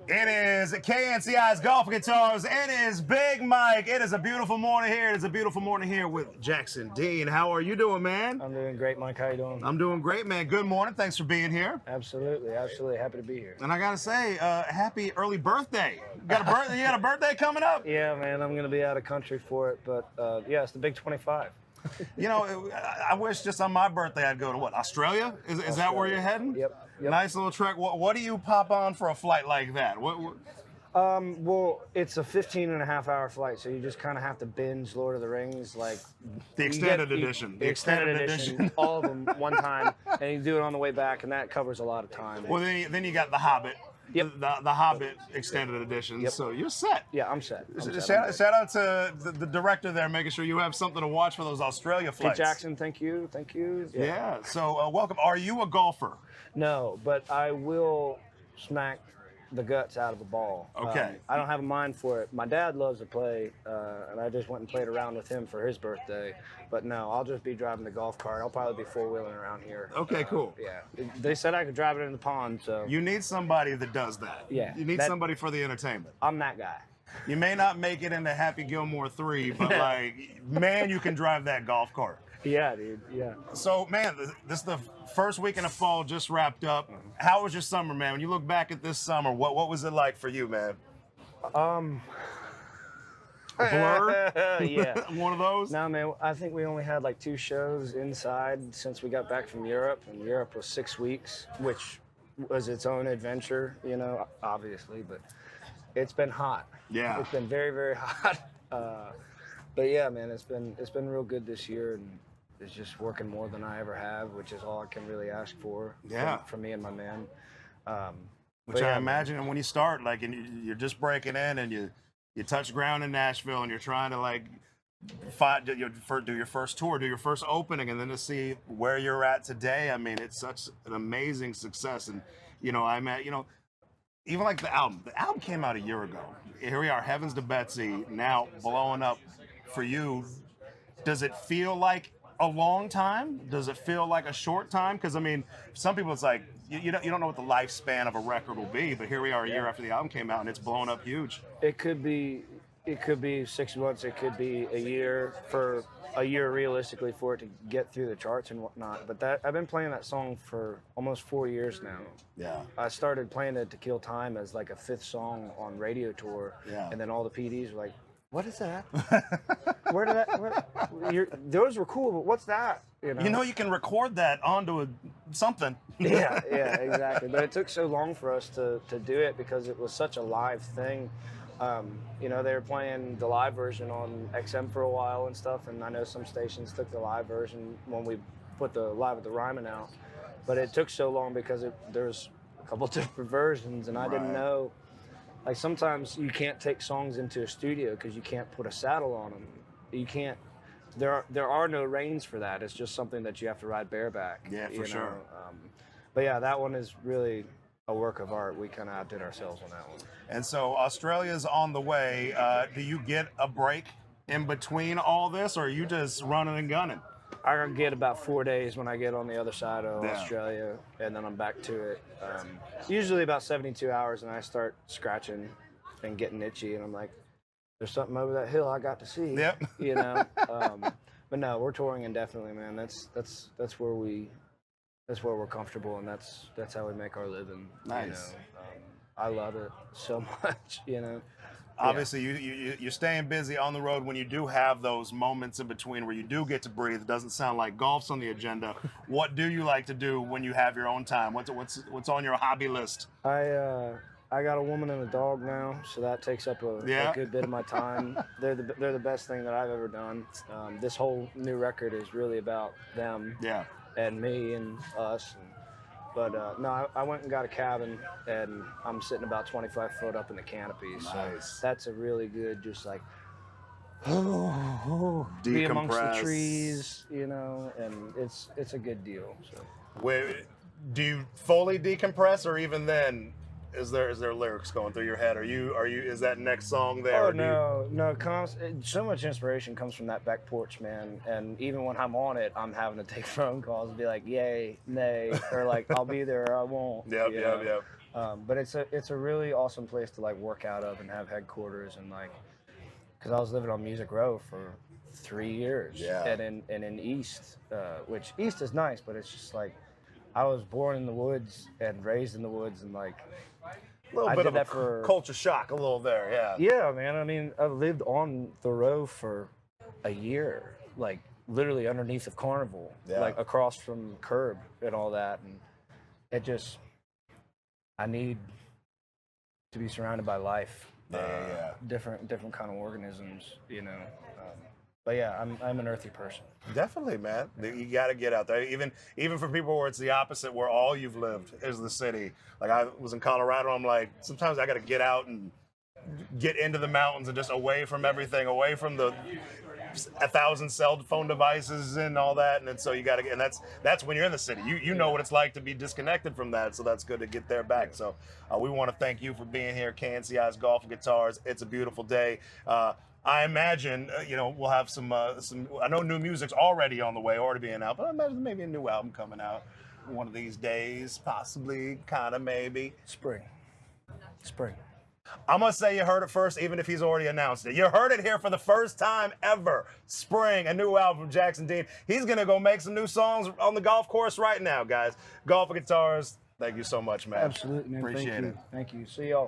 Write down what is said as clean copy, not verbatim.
It is KNCI's Golf Guitars. It is Big Mike. It is a beautiful morning here. It is a beautiful morning here with Jackson Dean. How are you doing, man? I'm doing great, Mike. How you doing? I'm doing great, man. Good morning. Thanks for being here. Absolutely, absolutely happy to be here. And I gotta say, happy early birthday. You got a birthday coming up? Yeah, man, I'm gonna be out of country for it, but yeah, it's the big 25. You know, I wish just on my birthday I'd go to what, Australia? Is that where you're heading? Yep. Nice little trek. What do you pop on for a flight like that? Well, it's a 15-and-a-half-hour flight, so you just kind of have to binge Lord of the Rings, like The extended edition. The extended edition, all of them one time, and you do it on the way back, and that covers a lot of time. Well, then you got The Hobbit. Yep. The Hobbit extended edition. Yep. So you're set. Yeah, I'm set. Shout out to the director there, making sure you have something to watch for those Australia Hey, flights. Jackson, thank you. Yeah. So welcome. Are you a golfer? No, but I will smack the guts out of a ball. Okay. I don't have a mind for it. My dad loves to play, and I just went and played around with him for his birthday. But no, I'll just be driving the golf cart. I'll probably be four-wheeling around here. Okay, cool. Yeah. They said I could drive it in the pond, so You need somebody that does that. Yeah, You need that- somebody for the entertainment. I'm that guy. You may not make it into Happy Gilmore 3, but like, man, you can drive that golf cart. Yeah, dude. Yeah. So, man, this is the first weekend of fall just wrapped up. How was your summer, man? When you look back at this summer, what was it like for you, man? A blur? Yeah. One of those? No, man, I think we only had like 2 shows inside since we got back from Europe, and Europe was 6 weeks, which was its own adventure, you know, obviously, but it's been hot. Yeah. It's been very, very hot. But yeah, man, it's been real good this year, and it's just working more than I ever have, which is all I can really ask for. Yeah. From me and my man. Which I imagine when you start, like, and you're just breaking in and you touch ground in Nashville and you're trying to, like, do your first tour, do your first opening, and then to see where you're at today, I mean, it's such an amazing success. And, you know, even like the album came out a year ago. Here we are, Heavens to Betsy, now blowing up for you. Does it feel like a long time? Does it feel like a short time? Because, I mean, some people it's like, you don't know what the lifespan of a record will be, but here we are a year after the album came out and it's blown up huge. It could be 6 months, it could be a year, for a year realistically for it to get through the charts and whatnot. But I've been playing that song for almost 4 years now. Yeah. I started playing it to kill time as like a 5th song on radio tour. Yeah. And then all the PDs were like, what is that? Those were cool, but what's that? You know, you can record that onto something. Yeah, exactly. But it took so long for us to do it because it was such a live thing. You know, they were playing the live version on XM for a while and stuff, and I know some stations took the live version when we put the Live with the Ryman out. But it took so long because there's a couple different versions, and I didn't know. Like, sometimes you can't take songs into a studio because you can't put a saddle on them. You can't. There are no reins for that. It's just something that you have to ride bareback. Yeah, for sure. But yeah, that one is really a work of art. We kind of outdid ourselves on that one. And so Australia's on the way. Do you get a break in between all this, or are you just running and gunning? I get about 4 days when I get on the other side of Australia, and then I'm back to it. Usually about 72 hours, and I start scratching and getting itchy, and I'm like, there's something over that hill I got to see. Yep. You know. But no, we're touring indefinitely, man. That's where we're comfortable, and that's how we make our living. Nice. You know? I love it so much. You know. Obviously, you're staying busy on the road when you do have those moments in between where you do get to breathe. It doesn't sound like golf's on the agenda. What do you like to do when you have your own time? What's on your hobby list? I got a woman and a dog now, so that takes up a good bit of my time. They're the best thing that I've ever done. This whole new record is really about them and me and us. But no, I went and got a cabin, and I'm sitting about 25 foot up in the canopy. Nice. So that's a really good, just like, decompress. be amongst the trees, you know, and it's a good deal. So. Do you fully decompress, or even then, is there lyrics going through your head? Is that next song there? Oh or do you- no, so much inspiration comes from that back porch, man. And even when I'm on it, I'm having to take phone calls and be like, yay, nay, or like I'll be there or I won't. Yep, you yep, know? yep. But it's a really awesome place to like work out of and have headquarters and like, because I was living on Music Row for 3 years. Yeah. And in East, which East is nice, but it's just like I was born in the woods and raised in the woods and like. A little I bit did of that a for culture shock, a little there, yeah. Yeah, man. I mean, I lived on the row for a year, like literally underneath of Carnival, Yeah. like across from Curb and all that. And it just, I need to be surrounded by life, Yeah. different kind of organisms, you know. But yeah, I'm an earthy person. Definitely, man. You got to get out there. Even for people where it's the opposite, where all you've lived is the city. Like I was in Colorado, I'm like, sometimes I got to get out and get into the mountains and just away from everything, away from the 1,000 cell phone devices and all that. And so you got to get, and that's when you're in the city. You know what it's like to be disconnected from that. So that's good to get there back. So we want to thank you for being here, KNCI's Golf and Guitars. It's a beautiful day. I imagine, we'll have some. I know new music's already on the way, already being out, but I imagine maybe a new album coming out one of these days, possibly, kind of, maybe. Spring. I'm going to say you heard it first, even if he's already announced it. You heard it here for the first time ever. Spring, a new album from Jackson Dean. He's going to go make some new songs on the golf course right now, guys. Golf and Guitars, thank you so much, man. Absolutely, man. Appreciate Thank you. it. Thank you. See y'all.